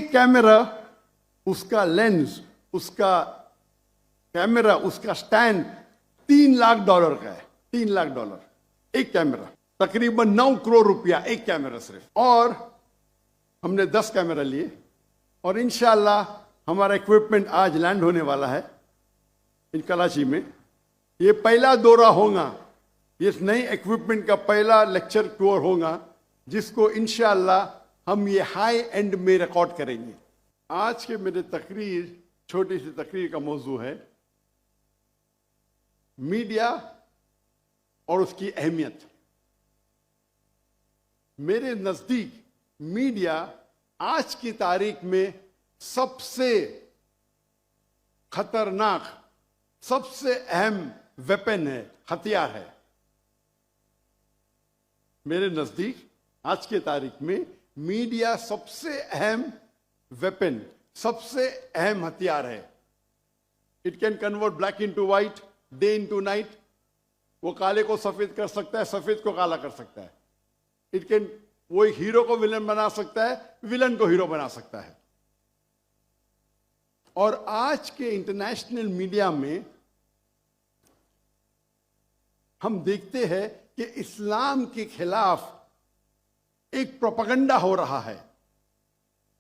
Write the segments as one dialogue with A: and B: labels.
A: एक कैमरा, उसका लेंस, उसका कैमरा, उसका स्टैंड $3 लाख का है। $3 लाख एक कैमरा, तकरीबन 9 करोड़ रुपया एक कैमरा सिर्फ। और हमने 10 कैमरा लिए और इंशाल्लाह हमारा इक्विपमेंट आज लैंड होने वाला है इन कराची में। ये पहला दौरा होगा, इस नई इक्विपमेंट का पहला लेक्चर टूर होगा, जिसको इंशाल्लाह हम ये हाई एंड में रिकॉर्ड करेंगे। आज के मेरे तकरीर, छोटी सी तकरीर का मौजू है मीडिया और उसकी अहमियत। मेरे नजदीक मीडिया आज की तारीख में सबसे खतरनाक, सबसे अहम वेपन है, हथियार है। मेरे नजदीक आज की तारीख में मीडिया सबसे अहम वेपन, सबसे अहम हथियार है। It can convert black into white, day into night. वो काले को सफेद कर सकता है, सफेद को काला कर सकता है। इट कैन, वो एक हीरो को विलन बना सकता है, विलन को हीरो बना सकता है। और आज के इंटरनेशनल मीडिया में हम देखते हैं कि इस्लाम के खिलाफ एक प्रोपेगेंडा हो रहा है।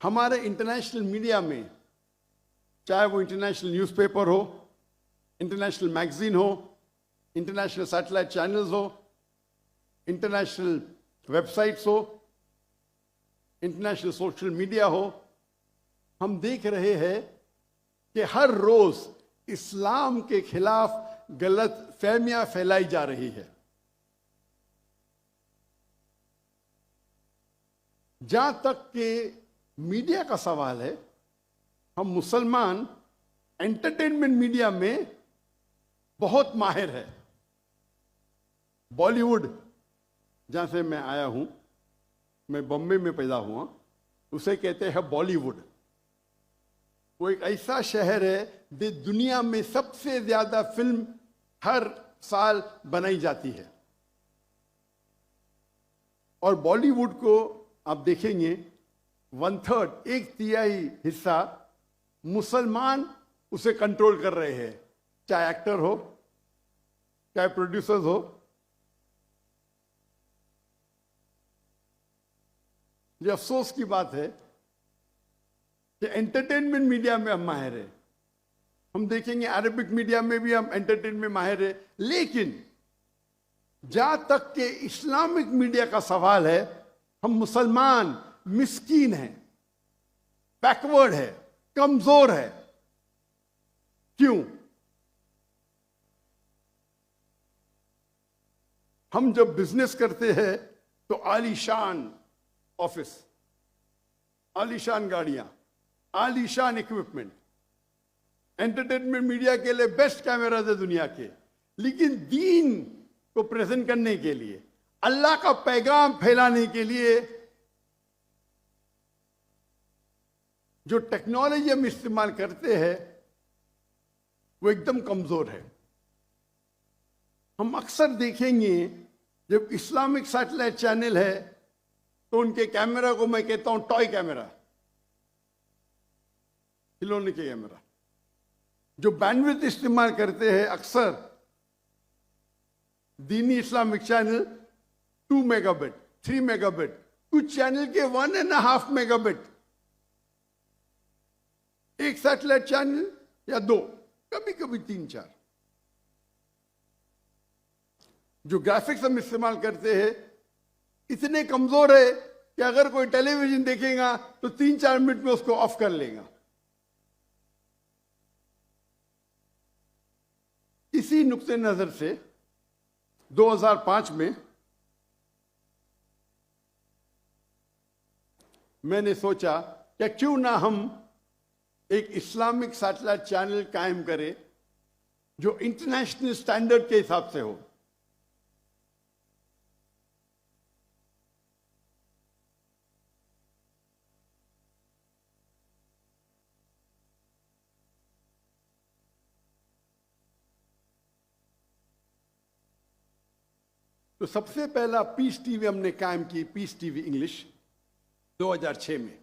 A: हमारे इंटरनेशनल मीडिया में, चाहे वो इंटरनेशनल न्यूज़पेपर हो, इंटरनेशनल मैगजीन हो, इंटरनेशनल सैटेलाइट चैनल्स हो, इंटरनेशनल वेबसाइट्स हो, इंटरनेशनल सोशल मीडिया हो, हम देख रहे हैं कि हर रोज इस्लाम के खिलाफ गलत फहमियां फैलाई जा रही है। जहां तक कि मीडिया का सवाल है, हम मुसलमान एंटरटेनमेंट मीडिया में बहुत माहिर है। बॉलीवुड, जहां से मैं आया हूं, मैं बॉम्बे में पैदा हुआ, उसे कहते हैं बॉलीवुड। वो एक ऐसा शहर है जो दुनिया में सबसे ज्यादा फिल्म हर साल बनाई जाती है। और बॉलीवुड को आप देखेंगे 1/3, 1/3 हिस्सा मुसलमान उसे कंट्रोल कर रहे हैं, चाहे एक्टर हो, चाहे प्रोड्यूसर्स हो। ये अफसोस की बात है कि एंटरटेनमेंट मीडिया में हम माहिर है। हम देखेंगे अरबिक मीडिया में भी हम एंटरटेनमेंट में माहिर है, लेकिन जहां तक के इस्लामिक मीडिया का सवाल है, हम मुसलमान मिस्कीन हैं, बैकवर्ड है, कमजोर है। क्यों? हम जब बिजनेस करते हैं तो आलीशान ऑफिस, आलीशान गाड़ियां, आलीशान इक्विपमेंट, एंटरटेनमेंट मीडिया के लिए बेस्ट कैमराज है दुनिया के। लेकिन दीन को प्रेजेंट करने के लिए, अल्लाह का पैगाम फैलाने के लिए जो टेक्नोलॉजी हम इस्तेमाल करते हैं वो एकदम कमजोर है। हम अक्सर देखेंगे जब इस्लामिक सैटेलाइट चैनल है तो उनके कैमरा को मैं कहता हूं टॉय कैमरा, खिलौने के कैमरा। जो बैंडविड्थ इस्तेमाल करते हैं अक्सर दीनी इस्लामिक चैनल 2 मेगाबिट, 3 मेगाबिट, कुछ चैनल के 1.5 मेगाबिट, एक सैटेलाइट चैनल या 2, कभी कभी 3-4। जो ग्राफिक्स हम इस्तेमाल करते हैं इतने कमजोर है कि अगर कोई टेलीविजन देखेगा तो 3-4 मिनट में उसको ऑफ कर लेगा। इसी नुक्ते नजर से 2005 में मैंने सोचा कि क्यों ना हम एक इस्लामिक सैटेलाइट चैनल कायम करें जो इंटरनेशनल स्टैंडर्ड के हिसाब से हो। तो सबसे पहला पीस टीवी हमने कायम की, पीस टीवी इंग्लिश 2006 में।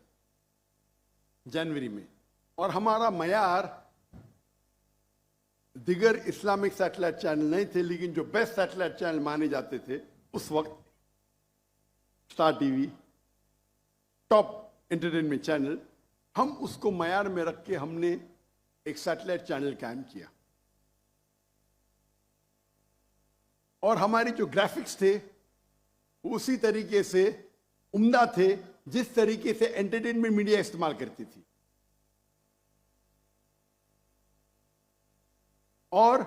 A: जनवरी में। और हमारा मयार दिगर इस्लामिक सैटेलाइट चैनल नहीं थे, लेकिन जो बेस्ट सैटेलाइट चैनल माने जाते थे उस वक्त, star TV, top entertainment channel, हम उसको मयार में रख के हमने एक सैटेलाइट चैनल कायम किया। और हमारे जो ग्राफिक्स थे उसी तरीके से उम्दा थे जिस तरीके से एंटरटेनमेंट मीडिया इस्तेमाल करती थी। और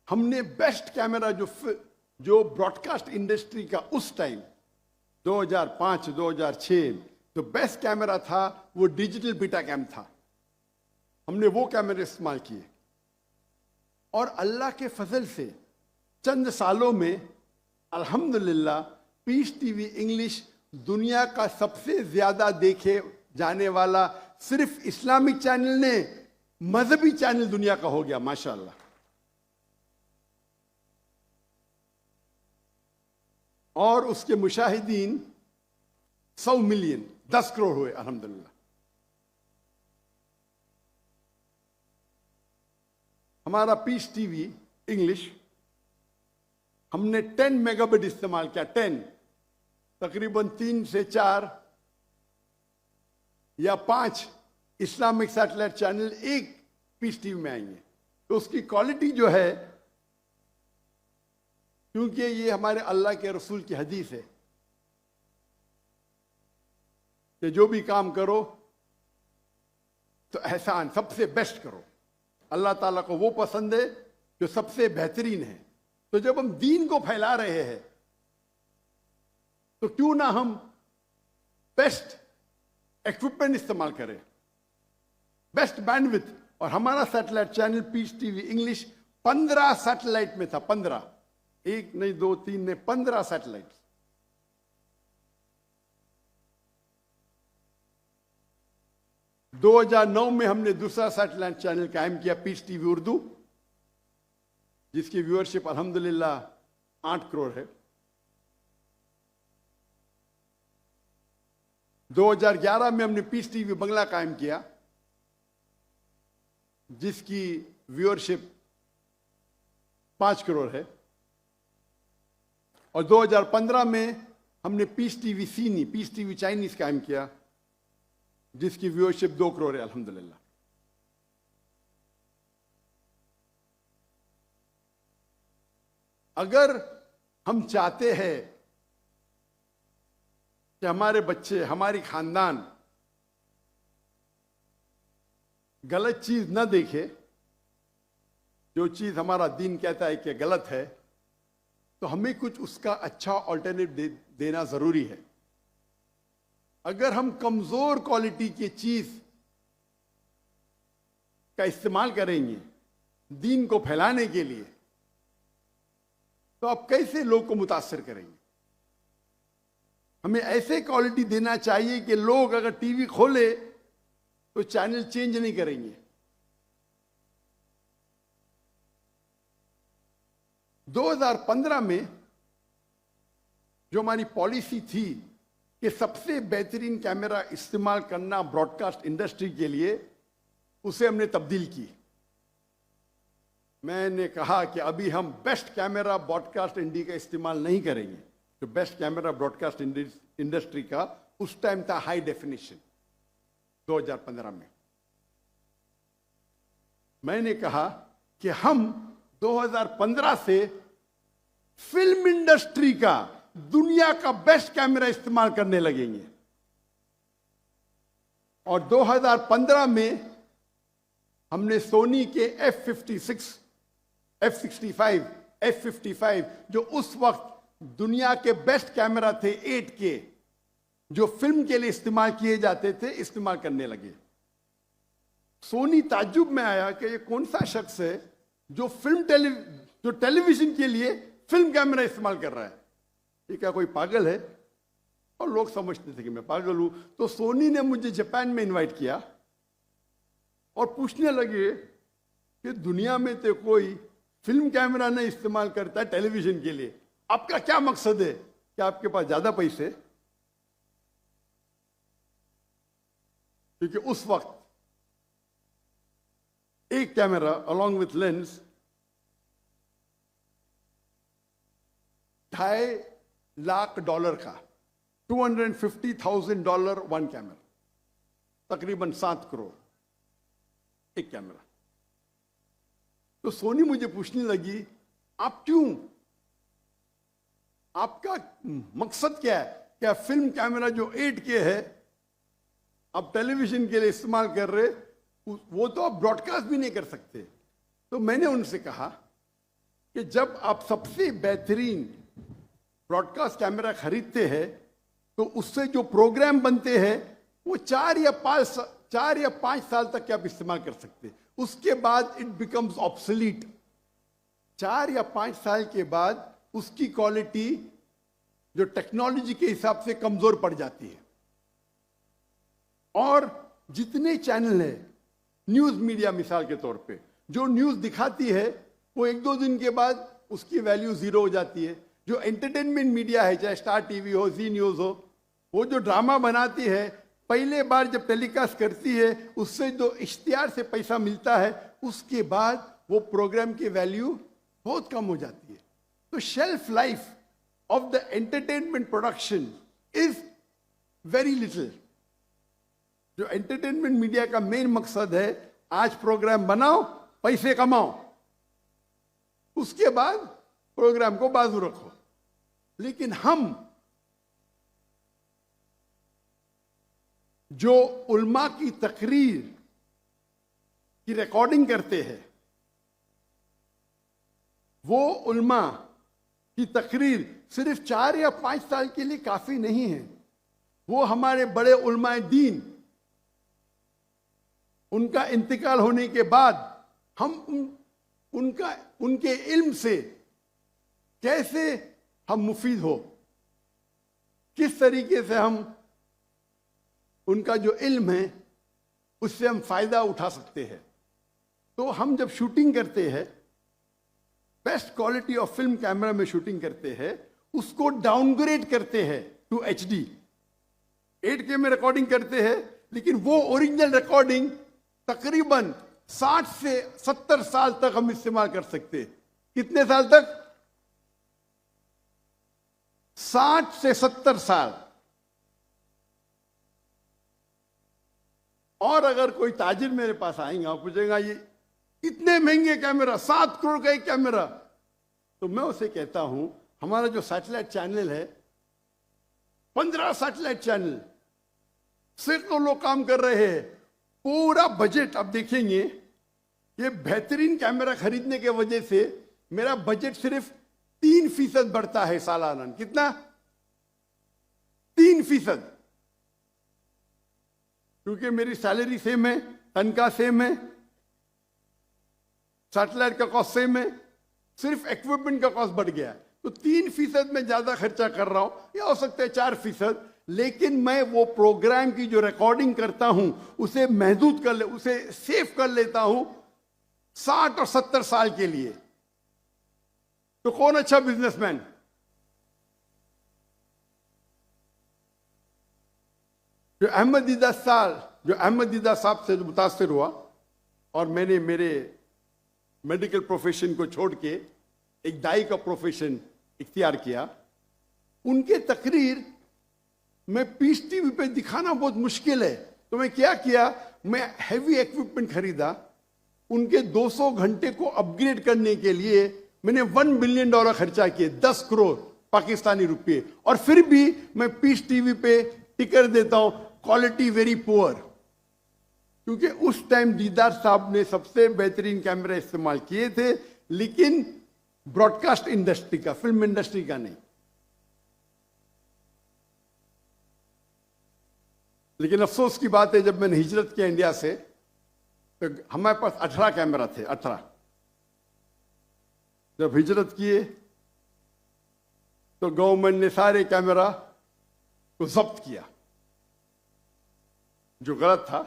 A: हमने बेस्ट कैमरा जो ब्रॉडकास्ट इंडस्ट्री का उस टाइम 2005-2006 जो बेस्ट कैमरा था वो डिजिटल बीटा कैम था। हमने वो कैमरे इस्तेमाल किए और अल्लाह के फजल से चंद सालों में अल्हम्दुलिल्लाह पीस टीवी इंग्लिश दुनिया का सबसे ज्यादा देखे जाने वाला सिर्फ इस्लामिक चैनल ने मजहबी चैनल दुनिया का हो गया, माशाअल्लाह। और उसके मुशाहिदीन 100 मिलियन 10 करोड़ हुए अल्हम्दुलिल्लाह। हमारा पीस टीवी इंग्लिश हमने 10 मेगाबिट इस्तेमाल किया, 10, तकरीबन 3 से 4 या 5 इस्लामिक सैटेलाइट चैनल एक पीस टीवी में आएंगे। तो उसकी क्वालिटी जो है, क्योंकि ये हमारे अल्लाह के रसूल की हदीस है कि जो भी काम करो तो एहसान सबसे बेस्ट करो। अल्लाह ताला को वो पसंद है जो सबसे बेहतरीन है। तो जब हम दीन को फैला रहे हैं तो क्यों ना हम बेस्ट इक्विपमेंट इस्तेमाल करें, बेस्ट बैंडविड्थ। और हमारा satellite channel Peace TV English 15 satellite में था, 15, 1 नहीं 2 3 नहीं 15 सैटेलाइट। दो 2009 में हमने दूसरा सैटेलाइट चैनल कायम किया, पीस टीवी उर्दू, जिसकी व्यूअरशिप अल्हम्दुलिल्लाह 8 करोड़ है। 2011 में हमने पीस टीवी बंगला कायम किया, जिसकी व्यूअरशिप 5 करोड़ है। और 2015 में हमने पीस टीवी सीनी, पीस टीवी चाइनीज कायम किया, जिसकी व्यूअरशिप 2 करोड़ है अल्हम्दुलिल्लाह। अगर हम चाहते हैं कि हमारे बच्चे, हमारी खानदान गलत चीज न देखे, जो चीज हमारा दीन कहता है कि गलत है, तो हमें कुछ उसका अच्छा ऑल्टरनेटिव देना जरूरी है। अगर हम कमजोर क्वालिटी की चीज का इस्तेमाल करेंगे दीन को फैलाने के लिए, तो आप कैसे लोग को मुतासिर करेंगे? हमें ऐसे क्वालिटी देना चाहिए कि लोग अगर टीवी खोले तो चैनल चेंज नहीं करेंगे। 2015 में जो हमारी पॉलिसी थी कि सबसे बेहतरीन कैमरा इस्तेमाल करना ब्रॉडकास्ट इंडस्ट्री के लिए, उसे हमने तब्दील की। मैंने कहा कि अभी हम बेस्ट कैमरा ब्रॉडकास्ट इंडिया का इस्तेमाल नहीं करेंगे। जो बेस्ट कैमरा ब्रॉडकास्ट इंडस्ट्री का उस टाइम था हाई डेफिनेशन, 2015 में। मैंने कहा कि हम 2015 से फिल्म इंडस्ट्री का, दुनिया का बेस्ट कैमरा इस्तेमाल करने लगेंगे। और 2015 में हमने सोनी के F56, F65, F55 जो उस वक्त दुनिया के बेस्ट कैमरा थे 8K, जो फिल्म के लिए इस्तेमाल किए जाते थे, इस्तेमाल करने लगे। सोनी ताज्जुब में आया कि ये कौन सा शख्स है जो जो टेलीविजन के लिए फिल्म कैमरा इस्तेमाल कर रहा है, ये क्या कोई पागल है? और लोग समझते थे कि मैं पागल हूं। तो सोनी ने मुझे जापान में इनवाइट किया और पूछने लगे कि दुनिया में तो कोई फिल्म कैमरा नहीं इस्तेमाल करता है टेलीविजन के लिए, आपका क्या मकसद है? क्या आपके पास ज्यादा पैसे? क्योंकि उस वक्त एक camera along with lens $2.5 lakh का, $250,000 वन कैमरा, तकरीबन 7 करोड़ एक कैमरा। तो सोनी मुझे पूछने लगी, आप क्यों, आपका मकसद क्या है? क्या फिल्म कैमरा जो 8K है आप टेलीविजन के लिए इस्तेमाल कर रहे, वो तो आप ब्रॉडकास्ट भी नहीं कर सकते। तो मैंने उनसे कहा कि जब आप सबसे बेहतरीन ब्रॉडकास्ट कैमरा खरीदते हैं तो उससे जो प्रोग्राम बनते हैं वो 4 या 5 साल तक के आप इस्तेमाल कर सकते हैं, उसके बाद इट बिकम्स ऑब्सोलीट। 4 या 5 साल के बाद उसकी क्वालिटी जो टेक्नोलॉजी के हिसाब से कमजोर पड़ जाती है। और जितने चैनल है, न्यूज मीडिया मिसाल के तौर पे, जो न्यूज दिखाती है वो 1-2 दिन के बाद उसकी वैल्यू जीरो हो जाती है। जो एंटरटेनमेंट मीडिया है, चाहे स्टार टीवी हो, जी न्यूज हो, वो जो ड्रामा बनाती है पहले बार जब टेलीकास्ट करती है उससे जो इश्तिहार से पैसा मिलता है, उसके बाद वो प्रोग्राम की वैल्यू बहुत कम हो जाती है। तो shelf life of the entertainment production is very little. जो एंटरटेनमेंट मीडिया का मेन मकसद है, आज प्रोग्राम बनाओ, पैसे कमाओ, उसके बाद प्रोग्राम को बाजू रखो। लेकिन हम जो उल्मा की तकरीर की रिकॉर्डिंग करते हैं, वो उल्मा की तकरीर सिर्फ 4 या 5 साल के लिए काफी नहीं है। वो हमारे बड़े उल्माए दीन, उनका इंतकाल होने के बाद हम उनके इल्म से कैसे हम मुफीद हो, किस तरीके से हम उनका जो इल्म है उससे हम फायदा उठा सकते हैं। तो हम जब शूटिंग करते हैं, best quality of film camera में शूटिंग करते हैं, उसको डाउनग्रेड करते हैं टू HD। 8K में रिकॉर्डिंग करते हैं, लेकिन वो ओरिजिनल रिकॉर्डिंग तकरीबन 60 से 70 साल तक हम इस्तेमाल कर सकते हैं। कितने साल तक? 60 से 70 साल। और अगर कोई ताजिर मेरे पास आएगा, पूछेगा ये इतने महंगे कैमरा, 7 करोड़ का एक कैमरा, तो मैं उसे कहता हूं हमारा जो सैटेलाइट चैनल है, 15 सैटेलाइट चैनल सिर्फ तो लोग काम कर रहे हैं। पूरा बजट आप देखेंगे, ये बेहतरीन कैमरा खरीदने के वजह से मेरा बजट सिर्फ 3% बढ़ता है सालाना। कितना? 3%। क्योंकि मेरी सैलरी सेम है, तनख्वाह सेम है, सैटेलाइट का कॉस्ट सेम है, सिर्फ इक्विपमेंट का कॉस्ट बढ़ गया है। तो 3% में ज्यादा खर्चा कर रहा हूं, या हो सकता है 4%, लेकिन मैं वो प्रोग्राम की जो रिकॉर्डिंग करता हूं उसे महदूद कर उसे सेव कर लेता हूं 60 और 70 साल के लिए। तो कौन अच्छा बिजनेसमैन? जो अहमद दीदा साहब से मुतासिर हुआ और मैंने मेरे मेडिकल प्रोफेशन को छोड़ के एक दाई का प्रोफेशन इख्तियार किया, उनके तकरीर मैं पीस टीवी पे दिखाना बहुत मुश्किल है। तो मैं क्या किया, मैं हैवी इक्विपमेंट खरीदा, उनके 200 घंटे को अपग्रेड करने के लिए मैंने $1 बिलियन खर्चा किए, 10 करोड़ पाकिस्तानी रुपए, और फिर भी मैं पीस टीवी पे टिकर देता हूं, क्वालिटी वेरी पुअर। क्योंकि उस टाइम दीदार साहब ने सबसे बेहतरीन कैमरा इस्तेमाल किए थे, लेकिन ब्रॉडकास्ट इंडस्ट्री का, फिल्म इंडस्ट्री का नहीं। लेकिन अफसोस की बात है, जब मैंने हिजरत किया इंडिया से, तो हमारे पास 18 कैमरा थे, 18। जब हिजरत किए तो गवर्नमेंट ने सारे कैमरा को जब्त किया। जो गलत था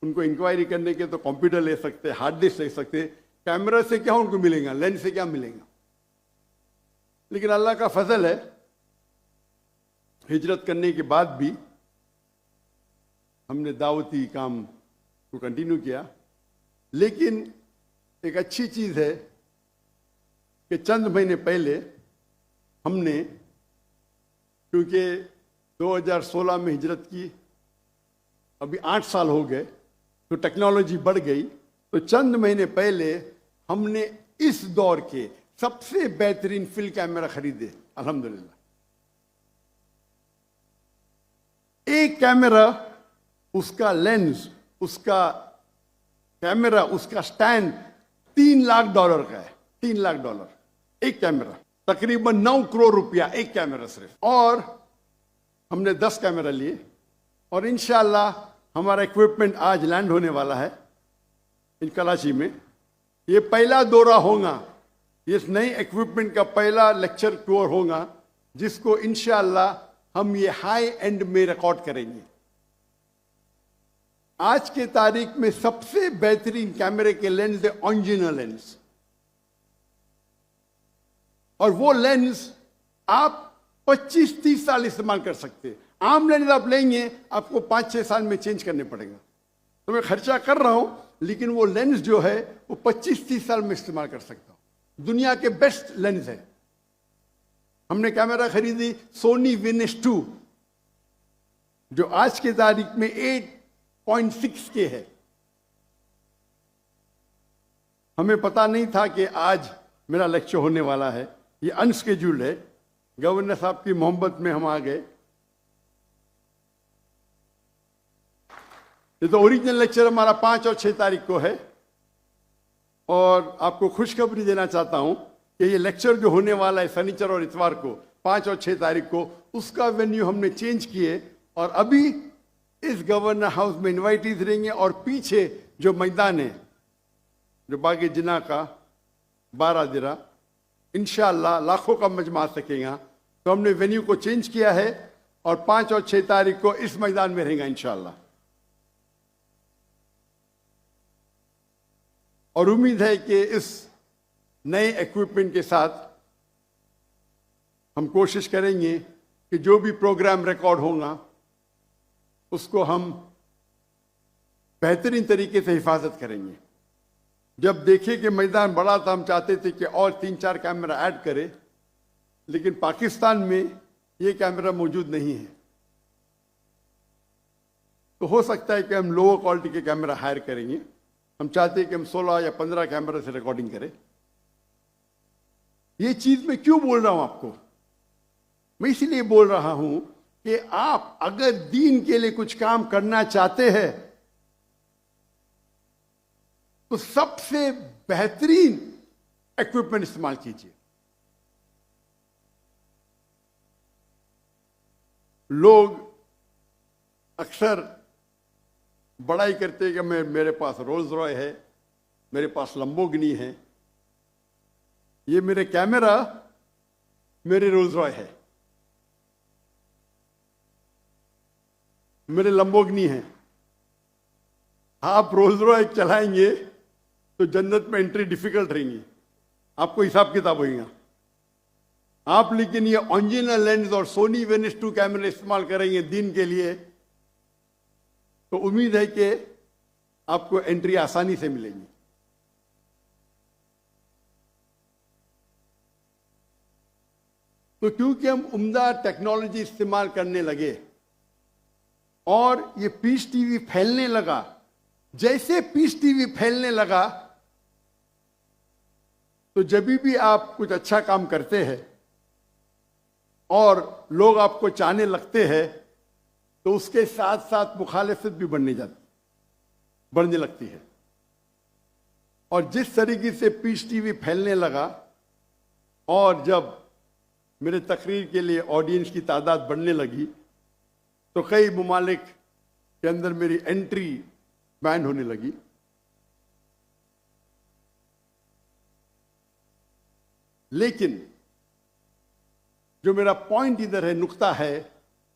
A: उनको इंक्वायरी करने के तो कंप्यूटर ले सकते, हार्ड डिस्क ले सकते, कैमरा से क्या उनको मिलेगा, लेंस से क्या मिलेगा। लेकिन अल्लाह का फजल है, हिजरत करने के बाद भी हमने दावती काम को कंटिन्यू किया। लेकिन एक अच्छी चीज़ है कि चंद महीने पहले हमने, क्योंकि 2016 में हिजरत की, अभी 8 साल हो गए, तो टेक्नोलॉजी बढ़ गई, तो चंद महीने पहले हमने इस दौर के सबसे बेहतरीन फिल्म कैमरा खरीदे अल्हम्दुलिल्लाह। एक कैमरा, उसका लेंस, उसका कैमरा, उसका स्टैंड $3 लाख का है। $3 लाख एक कैमरा, तकरीबन 9 करोड़ रुपया एक कैमरा सिर्फ। और हमने 10 कैमरा लिए और इंशाअल्लाह हमारा इक्विपमेंट आज लैंड होने वाला है इन कराची में। ये पहला दौरा होगा, इस नई इक्विपमेंट का पहला लेक्चर टूर होगा, जिसको इंशाअल्लाह हम ये हाई एंड में रिकॉर्ड करेंगे। आज के तारीख में सबसे बेहतरीन कैमरे के लेंस है ओरिजिनल लेंस, और वो लेंस आप 25-30 साल इस्तेमाल कर सकते हैं। आम लेंस आप लेंगे, आपको 5-6 साल में चेंज करने पड़ेगा। तो मैं खर्चा कर रहा हूं, लेकिन वो लेंस जो है वो 25-30 साल में इस्तेमाल कर सकता हूं। दुनिया के बेस्ट लेंस है। हमने कैमरा खरीदी सोनी विनिस 2, जो आज की तारीख में 8.6 के है। हमें पता नहीं था कि आज मेरा लेक्चर होने वाला है, ये अनस्केड्यूल्ड है। गवर्नर साहब की मोहब्बत में हम आ गए। ये तो ओरिजिनल लेक्चर हमारा 5 और 6 तारीख को है, और आपको खुशखबरी देना चाहता हूं कि ये लेक्चर जो होने वाला है शनिचर और इतवार को 5 और 6 तारीख को, उसका वेन्यू हमने चेंज किए, और अभी इस गवर्नर हाउस में इनवाइटीज रहेंगे, और पीछे जो मैदान है, जो बागी जिना का 12 दिरा, इंशाअल्लाह लाखों का मजमा आ सकेगा। तो हमने वेन्यू को चेंज किया है, और 5 और 6 तारीख को इस मैदान में रहेगा इंशाअल्लाह। और उम्मीद है कि इस नए इक्विपमेंट के साथ हम कोशिश करेंगे कि जो भी प्रोग्राम रिकॉर्ड होगा उसको हम बेहतरीन तरीके से हिफाजत करेंगे। जब देखे कि मैदान बड़ा था, हम चाहते थे कि और 3-4 कैमरा ऐड करें, लेकिन पाकिस्तान में ये कैमरा मौजूद नहीं है। तो हो सकता है कि हम लोअर क्वालिटी के कैमरा हायर करेंगे। हम चाहते हैं कि हम 16 या 15 कैमरा से रिकॉर्डिंग करें। ये चीज मैं क्यों बोल रहा हूं आपको? मैं इसलिए बोल रहा हूं कि आप अगर दीन के लिए कुछ काम करना चाहते हैं तो सबसे बेहतरीन इक्विपमेंट इस्तेमाल कीजिए। लोग अक्सर बड़ाई करते हैं कि मेरे पास रोल्स रॉय है, मेरे पास लंबोर्गिनी है। ये मेरे कैमरा मेरे रोल्स रॉय है, मेरे लंबोर्गिनी है। आप रोल्स रॉय चलाएंगे तो जन्नत में एंट्री डिफिकल्ट रहेंगी, आपको हिसाब किताब होगा। आप लेकिन ये ओरिजिनल लेंस और सोनी वेनिस 2 कैमरे इस्तेमाल करेंगे दीन के लिए, तो उम्मीद है कि आपको एंट्री आसानी से मिलेगी। तो क्योंकि हम उम्दा टेक्नोलॉजी इस्तेमाल करने लगे और ये पीस टीवी फैलने लगा, जैसे पीस टीवी फैलने लगा तो जब भी आप कुछ अच्छा काम करते हैं और लोग आपको चाहने लगते हैं, तो उसके साथ साथ मुखालिफत भी बढ़ने लगती है। और जिस तरीके से पीस टीवी फैलने लगा और जब मेरे तकरीर के लिए ऑडियंस की तादाद बढ़ने लगी, तो कई ममालिक के अंदर मेरी एंट्री बैन होने लगी। लेकिन जो मेरा पॉइंट इधर है, नुक्ता है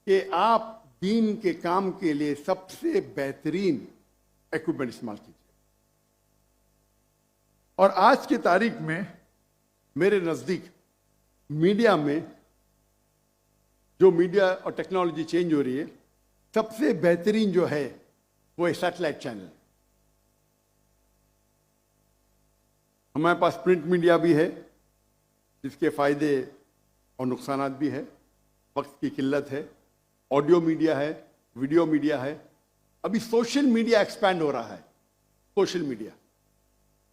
A: कि आप दीन के काम के लिए सबसे बेहतरीन इक्विपमेंट इस्तेमाल कीजिए। और आज की तारीख में मेरे नजदीक मीडिया में जो मीडिया और टेक्नोलॉजी चेंज हो रही है, सबसे बेहतरीन जो है वो है सैटेलाइट चैनल। हमारे पास प्रिंट मीडिया भी है, जिसके फायदे और नुकसानात भी है, वक्त की किल्लत है। ऑडियो मीडिया है, वीडियो मीडिया है। अभी सोशल मीडिया एक्सपैंड हो रहा है, सोशल मीडिया।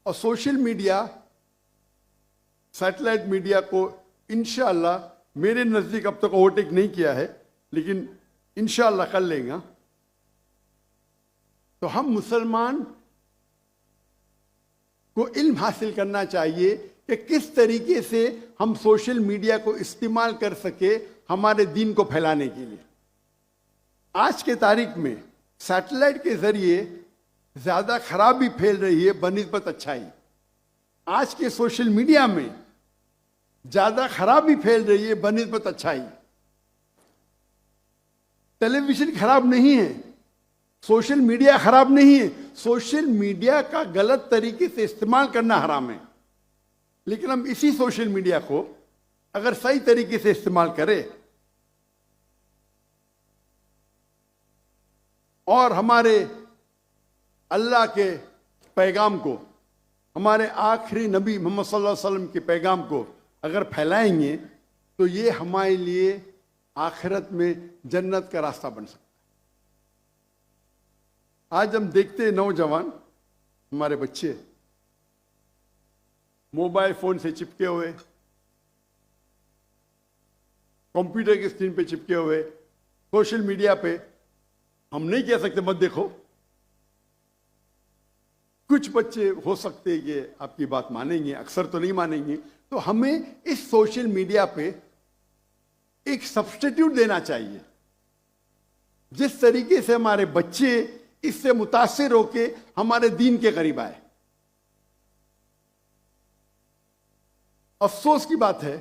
A: और सोशल मीडिया सैटेलाइट मीडिया को इंशाअल्लाह मेरे नजदीक अब तक ओवरटेक नहीं किया है, लेकिन इंशाअल्लाह कर लेगा। तो हम मुसलमान को इल्म हासिल करना चाहिए कि किस तरीके से हम सोशल मीडिया को इस्तेमाल कर सके हमारे दीन को फैलाने के लिए। आज के तारीख में सैटेलाइट के जरिए ज्यादा खराबी फैल रही है बनिस्बत अच्छाई। आज के सोशल मीडिया में ज्यादा खराबी फैल रही है बनिस्बत अच्छाई। टेलीविजन खराब नहीं है, सोशल मीडिया खराब नहीं है। सोशल मीडिया का गलत तरीके से इस्तेमाल करना हराम है, लेकिन हम इसी सोशल मीडिया को अगर सही तरीके से इस्तेमाल करें और हमारे अल्लाह के पैगाम को, हमारे आखिरी नबी मोहम्मद सल्लल्लाहु अलैहि वसल्लम के पैगाम को अगर फैलाएंगे तो ये हमारे लिए आखिरत में जन्नत का रास्ता बन सकता है। आज हम देखते हैं नौजवान, हमारे बच्चे मोबाइल फोन से चिपके हुए, कंप्यूटर की स्क्रीन पे चिपके हुए, सोशल मीडिया पे। हम नहीं कह सकते मत देखो, कुछ बच्चे हो सकते हैं कि आपकी बात मानेंगे, अक्सर तो नहीं मानेंगे। तो हमें इस सोशल मीडिया पे एक सब्स्टिट्यूट देना चाहिए, जिस तरीके से हमारे बच्चे इससे मुतासिर होके हमारे दीन के करीब आए। अफसोस की बात है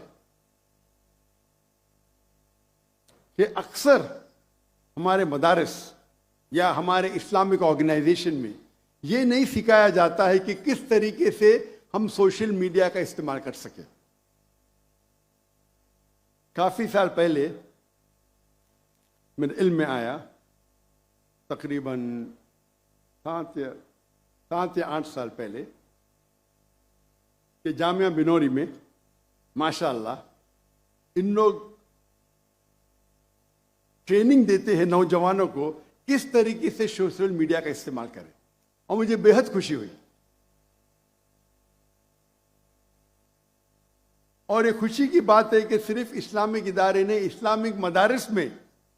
A: कि अक्सर हमारे मदारिस या हमारे इस्लामिक ऑर्गेनाइजेशन में यह नहीं सिखाया जाता है कि किस तरीके से हम सोशल मीडिया का इस्तेमाल कर सके। काफी साल पहले मेरे इल्म में आया, तकरीबन 7 या 8 साल पहले, कि जामिया बिनोरी में माशाअल्लाह इन लोग ट्रेनिंग देते हैं नौजवानों को किस तरीके से सोशल मीडिया का इस्तेमाल करें, और मुझे बेहद खुशी हुई। और ये खुशी की बात है कि सिर्फ इस्लामिक इदारे ने, इस्लामिक मदारिस में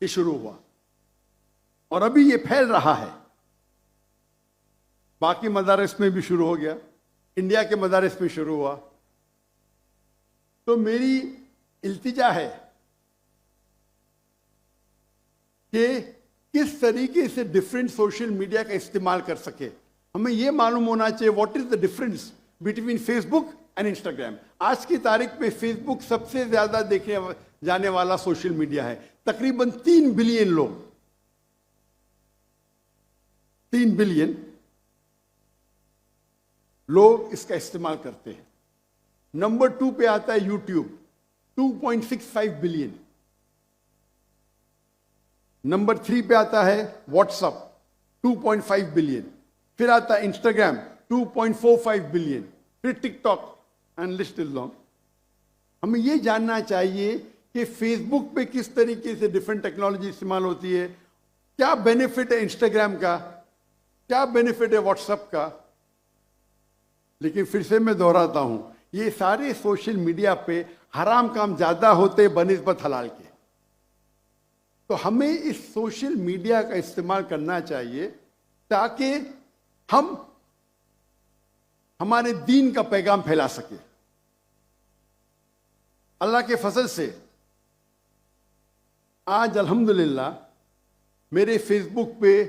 A: ये शुरू हुआ और अभी ये फैल रहा है। बाकी मदारिस में भी शुरू हो गया, इंडिया के मदारिस में शुरू हुआ। तो मेरी इल्तिजा है कि किस तरीके से डिफरेंट सोशल मीडिया का इस्तेमाल कर सके। हमें यह मालूम होना चाहिए what is the difference between Facebook and Instagram. आज की तारीख में फेसबुक सबसे ज्यादा देखे जाने वाला सोशल मीडिया है। तकरीबन 3 बिलियन लोग, 3 बिलियन लोग इसका इस्तेमाल करते हैं। नंबर 2 पे आता है यूट्यूब, 2.65 बिलियन। नंबर 3 पे आता है व्हाट्सएप, 2.5 बिलियन। फिर आता है इंस्टाग्राम, 2.45 बिलियन। फिर TikTok, and list is long. हमें यह जानना चाहिए कि फेसबुक पे किस तरीके से डिफरेंट टेक्नोलॉजी इस्तेमाल होती है, क्या बेनिफिट है इंस्टाग्राम का, क्या बेनिफिट है व्हाट्सएप का। लेकिन फिर से मैं दोहराता हूं, ये सारे सोशल मीडिया पे हराम काम ज्यादा होते बनिस्बत हलाल के। तो हमें इस सोशल मीडिया का इस्तेमाल करना चाहिए ताकि हम हमारे दीन का पैगाम फैला सके। अल्लाह के फजल से आज अल्हम्दुलिल्लाह मेरे फेसबुक पे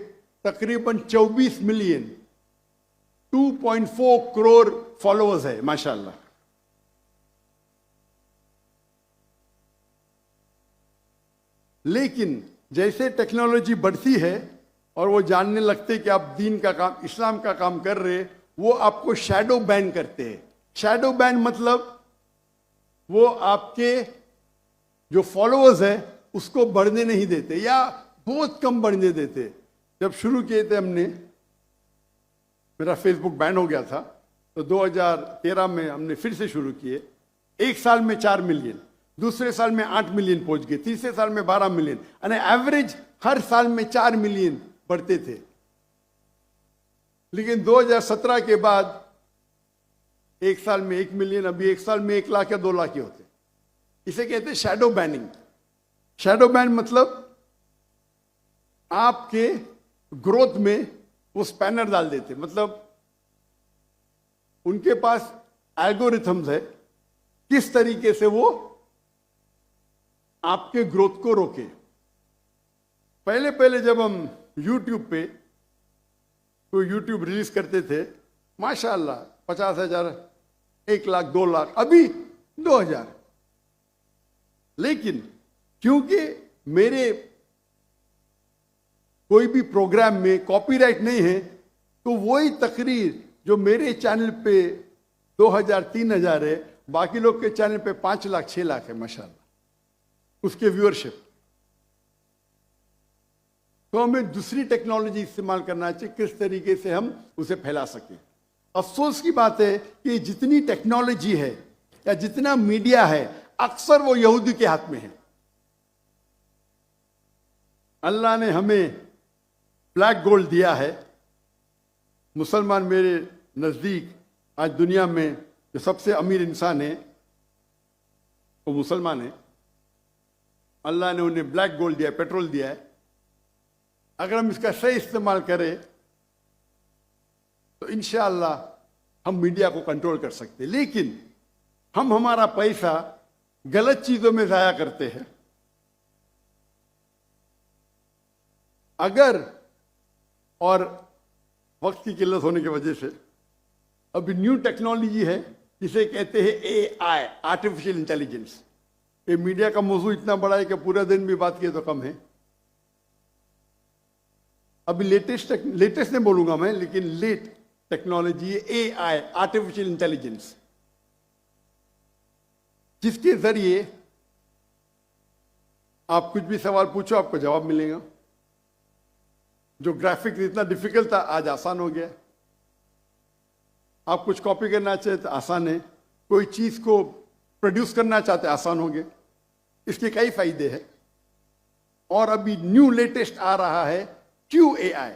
A: तकरीबन 24 मिलियन 2.4 करोड़ फॉलोअर्स है माशाअल्लाह। लेकिन जैसे टेक्नोलॉजी बढ़ती है और वो जानने लगते कि आप दीन का काम, इस्लाम का काम कर रहे, वो आपको शैडो बैन करते हैं। शैडो बैन मतलब वो आपके जो फॉलोअर्स है उसको बढ़ने नहीं देते या बहुत कम बढ़ने देते। जब शुरू किए थे हमने, मेरा फेसबुक बैन हो गया था, तो 2013 में हमने फिर से शुरू किए। एक साल में 4 मिलियन, दूसरे साल में 8 मिलियन पहुंच गए, तीसरे साल में 12 मिलियन, यानी एवरेज हर साल में 4 मिलियन बढ़ते थे। लेकिन 2017 के बाद एक साल में 1 मिलियन, अभी एक साल में 1 लाख या 2 लाख ही होते। इसे कहते हैं शैडो बैनिंग। शैडो बैन मतलब आपके ग्रोथ में वो स्पैनर डाल देते, मतलब उनके पास एल्गोरिथम्स है किस तरीके से वो आपके ग्रोथ को रोके। पहले पहले जब हम YouTube पे कोई YouTube रिलीज करते थे, माशाअल्लाह 50,000, 1 लाख, 2 लाख, अभी 2,000। लेकिन क्योंकि मेरे कोई भी प्रोग्राम में कॉपीराइट नहीं है, तो वही तकरीर जो मेरे चैनल पे 2,000, 3,000 है, बाकी लोग के चैनल पे 5 लाख, 6 लाख है माशाल्लाह उसके व्यूअरशिप। तो हमें दूसरी टेक्नोलॉजी इस्तेमाल करना चाहिए किस तरीके से हम उसे फैला सकें। अफसोस की बात है कि जितनी टेक्नोलॉजी है या जितना मीडिया है, अक्सर वो यहूदी के हाथ में है। अल्लाह ने हमें ब्लैक गोल्ड दिया है। मुसलमान मेरे नजदीक आज दुनिया में जो सबसे अमीर इंसान है वो मुसलमान है। अल्लाह ने उन्हें ब्लैक गोल्ड दिया, पेट्रोल दिया है। अगर हम इसका सही इस्तेमाल करें तो इंशाअल्लाह हम मीडिया को कंट्रोल कर सकते हैं। लेकिन हम हमारा पैसा गलत चीजों में जाया करते हैं। अगर, और वक्त की किल्लत होने की वजह से अभी न्यू टेक्नोलॉजी है जिसे कहते हैं AI, आर्टिफिशियल इंटेलिजेंस। ये मीडिया का मौजू इतना बड़ा है कि पूरा दिन भी बात किए तो कम है। अभी लेटेस्ट नहीं बोलूंगा मैं, लेकिन लेट टेक्नोलॉजी है AI, आर्टिफिशियल इंटेलिजेंस, जिसके जरिए आप कुछ भी सवाल पूछो आपको जवाब मिलेगा। जो ग्राफिक इतना डिफिकल्ट था आज आसान हो गया। आप कुछ कॉपी करना चाहते तो आसान है, कोई चीज को प्रोड्यूस करना चाहते आसान हो गया। इसके कई फायदे हैं। और अभी न्यू लेटेस्ट आ रहा है QAI।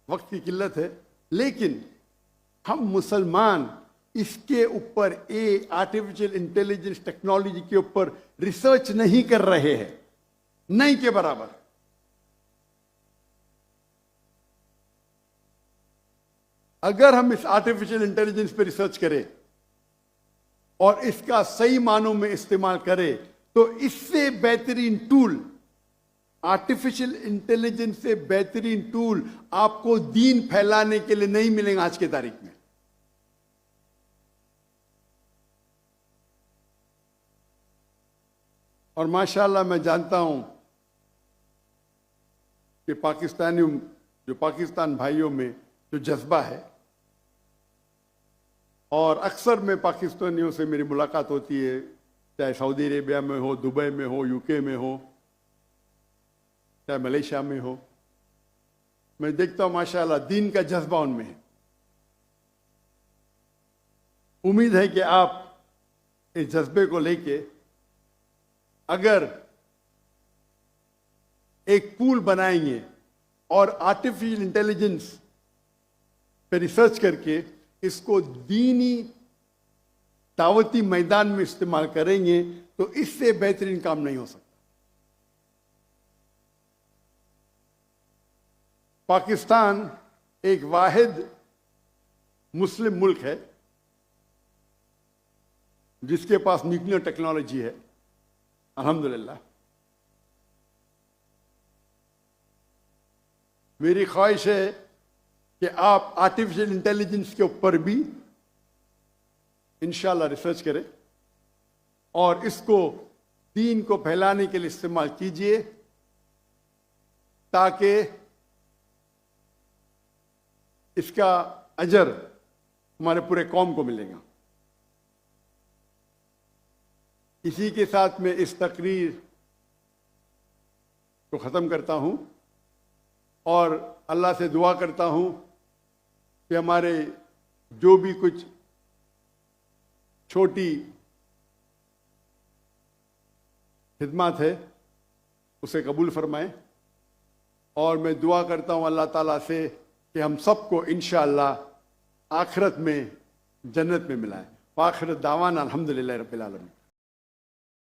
A: वक्त की किल्लत है, लेकिन हम मुसलमान इसके ऊपर आर्टिफिशियल इंटेलिजेंस टेक्नोलॉजी के ऊपर रिसर्च नहीं कर रहे हैं, नहीं के बराबर। अगर हम इस आर्टिफिशियल इंटेलिजेंस पे रिसर्च करें और इसका सही मानों में इस्तेमाल करें तो इससे बेहतरीन टूल, आर्टिफिशियल इंटेलिजेंस से बेहतरीन टूल आपको दीन फैलाने के लिए नहीं मिलेगा आज की तारीख में। और माशाअल्लाह मैं जानता हूं कि पाकिस्तान भाइयों में जो जज्बा है, और अक्सर में पाकिस्तानियों से मेरी मुलाकात होती है, चाहे सऊदी अरेबिया में हो, दुबई में हो, UK में हो, चाहे मलेशिया में हो, मैं देखता हूं माशाअल्लाह दीन का जज्बा उनमें है। उम्मीद है कि आप इस जज्बे को लेके अगर एक पूल बनाएंगे और आर्टिफिशियल इंटेलिजेंस पे रिसर्च करके इसको दीनी दावती मैदान में इस्तेमाल करेंगे तो इससे बेहतरीन काम नहीं हो सकता। पाकिस्तान एक वाहिद मुस्लिम मुल्क है जिसके पास न्यूक्लियर टेक्नोलॉजी है, अल्हम्दुलिल्लाह। मेरी ख्वाहिश है कि आप आर्टिफिशियल इंटेलिजेंस के ऊपर भी इंशाल्लाह रिसर्च करें और इसको दीन को फैलाने के लिए इस्तेमाल कीजिए, ताकि इसका अजर हमारे पूरे कौम को मिलेगा। इसी के साथ मैं इस तकरीर को ख़त्म करता हूं और अल्लाह से दुआ करता हूँ कि हमारे जो भी कुछ छोटी खिदमत है उसे कबूल फरमाएं। और मैं दुआ करता हूँ अल्लाह ताला से कि हम सबको इंशाअल्लाह आखिरत में जन्नत में मिलाएं। आखिरत दावाना अल्हम्दुलिल्लाह रब्बिल आलमीन।